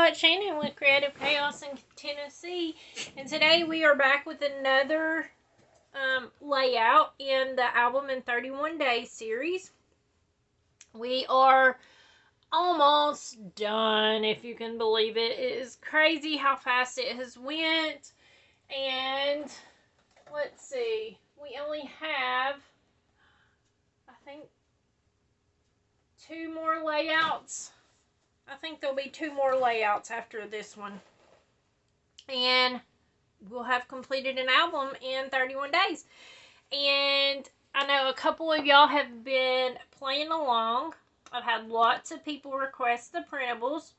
y'all, it's Shannon with Creative Chaos in Tennessee, and today we are back with another layout in the Album in 31 Days series. We are almost done, if you can believe it. It is crazy how fast it has went, and let's see, we only have, I think, 2 more layouts. I think there'll be 2 more layouts after this one. And we'll have completed an album in 31 days. And I know a couple of y'all have been playing along. I've had lots of people request the printables.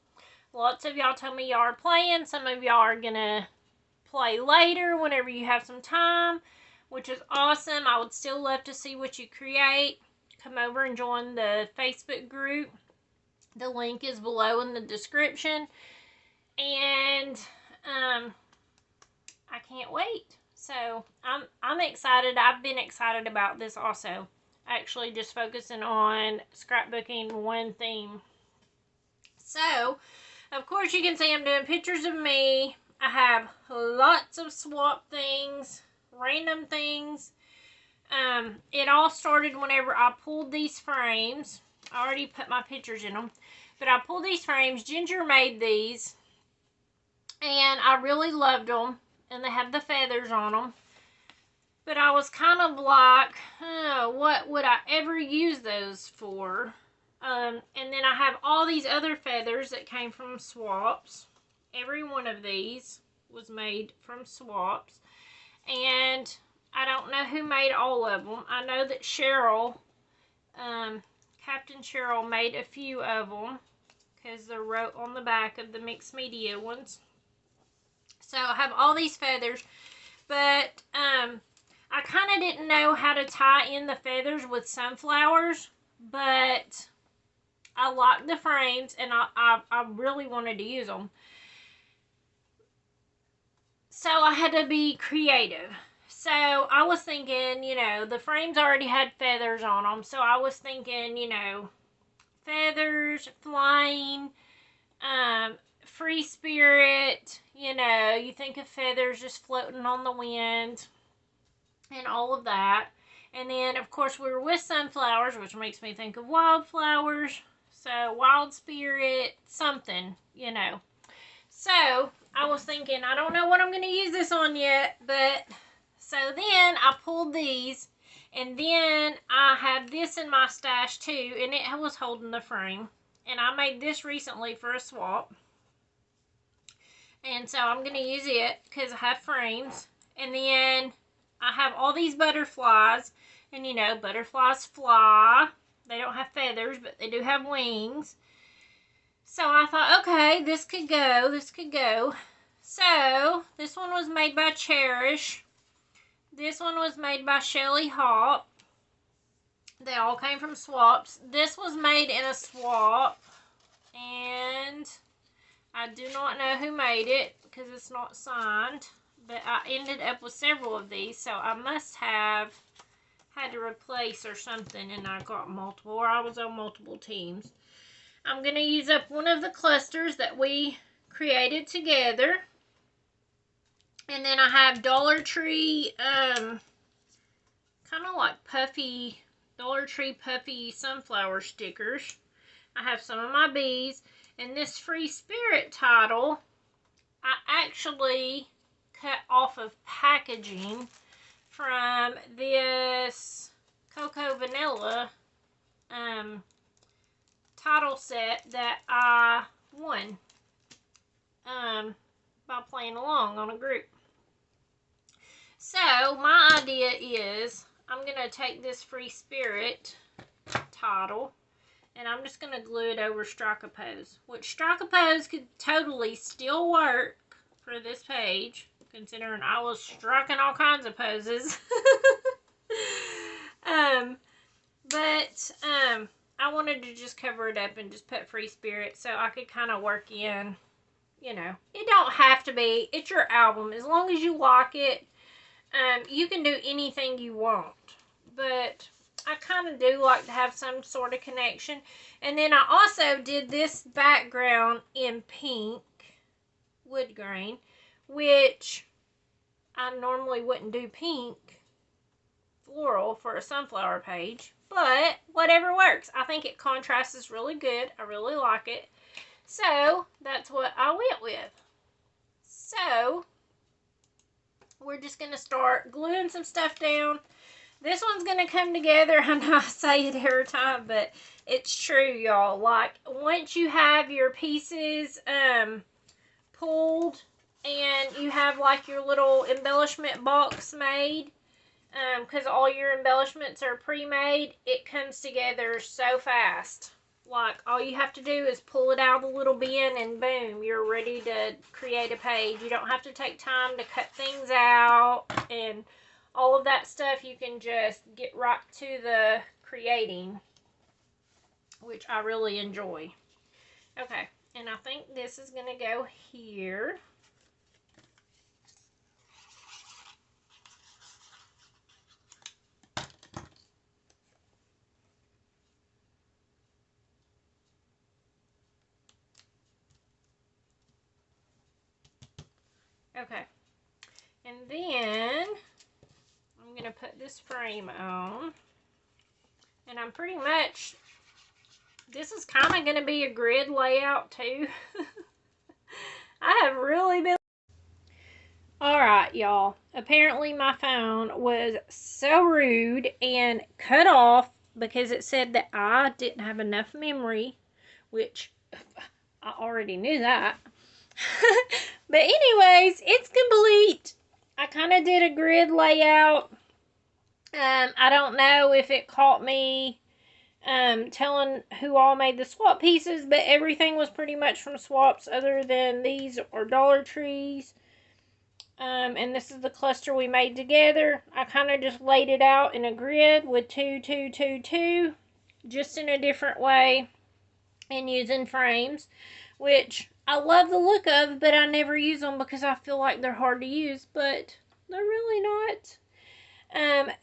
Lots of y'all tell me y'all are playing. Some of y'all are going to play later whenever you have some time, which is awesome. I would still love to see what you create. Come over and join the Facebook group. The link is below in the description. And I can't wait. So I'm excited. I've been excited about this also. Actually just focusing on scrapbooking one theme. So, of course you can see I'm doing pictures of me. I have lots of swap things, random things. It all started whenever I pulled these frames. I already put my pictures in them. But I pulled these frames. Ginger made these. And I really loved them. And they have the feathers on them. But I was kind of like, oh, what would I ever use those for? And then I have all these other feathers that came from swaps. Every one of these was made from swaps. And I don't know who made all of them. I know that Cheryl, Captain Cheryl, made a few of them. Because they're wrote on the back of the mixed media ones. So I have all these feathers. But I kind of didn't know how to tie in the feathers with sunflowers. But I liked the frames and I really wanted to use them. So I had to be creative. So I was thinking, you know, the frames already had feathers on them. So I was thinking, you know, feathers, flying, free spirit, you know, you think of feathers just floating on the wind and all of that. And then, of course, we were with sunflowers, which makes me think of wildflowers. So, wild spirit, something, you know. So, I was thinking, I don't know what I'm going to use this on yet, but so then I pulled these. And then I had this in my stash too, and it was holding the frame. And I made this recently for a swap. And so I'm going to use it because I have frames. And then I have all these butterflies. And you know, butterflies fly. They don't have feathers, but they do have wings. So I thought, okay, this could go, this could go. So, this one was made by Cherish. This one was made by Shelly Hop. They all came from swaps. This was made in a swap. And I do not know who made it because it's not signed. But I ended up with several of these. So I must have had to replace or something. And I got multiple. Or I was on multiple teams. I'm going to use up one of the clusters that we created together. And then I have Dollar Tree, kind of like puffy, Dollar Tree puffy sunflower stickers. I have some of my bees. And this Free Spirit title, I actually cut off of packaging from this Cocoa Vanilla title set that I won by playing along on a group. So, my idea is I'm going to take this Free Spirit title and I'm just going to glue it over Strike a Pose, which Strike a Pose could totally still work for this page, considering I was striking all kinds of poses. I wanted to just cover it up and just put Free Spirit so I could kind of work in, you know, it don't have to be, it's your album. As long as you like it, you can do anything you want. But I kind of do like to have some sort of connection. And then I also did this background in pink. wood grain, which I normally wouldn't do pink floral for a sunflower page, but whatever works. I think it contrasts really good. I really like it. So that's what I went with. So we're just going to start gluing some stuff down. This one's going to come together. I know I say it every time, but it's true, y'all. Like, once you have your pieces pulled and you have like your little embellishment box made, because all your embellishments are pre-made, it comes together so fast. Like, all you have to do is pull it out of the little bin and boom, you're ready to create a page. You don't have to take time to cut things out and all of that stuff. You can just get right to the creating, which I really enjoy. Okay, and I think this is going to go here. Okay, and then I'm going to put this frame on, and I'm pretty much, this is kind of going to be a grid layout too. I have really been... Alright, y'all, apparently my phone was so rude and cut off because it said that I didn't have enough memory, which I already knew that. But anyways, it's complete. I kind of did a grid layout. I don't know if it caught me telling who all made the swap pieces, but everything was pretty much from swaps other than these or Dollar Trees. And this is the cluster we made together. I kind of just laid it out in a grid with 2, 2, 2, 2, just in a different way and using frames, which I love the look of, but I never use them because I feel like they're hard to use, but they're really not.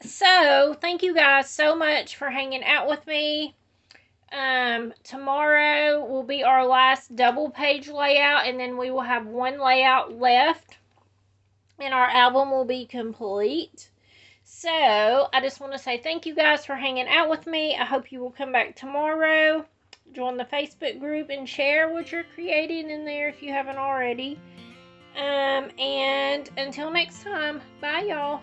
So thank you guys so much for hanging out with me. Tomorrow will be our last double page layout, and then we will have one layout left and our album will be complete. So I just want to say thank you guys for hanging out with me. I hope you will come back tomorrow. Join the Facebook group and share what you're creating in there if you haven't already. And until next time, bye y'all.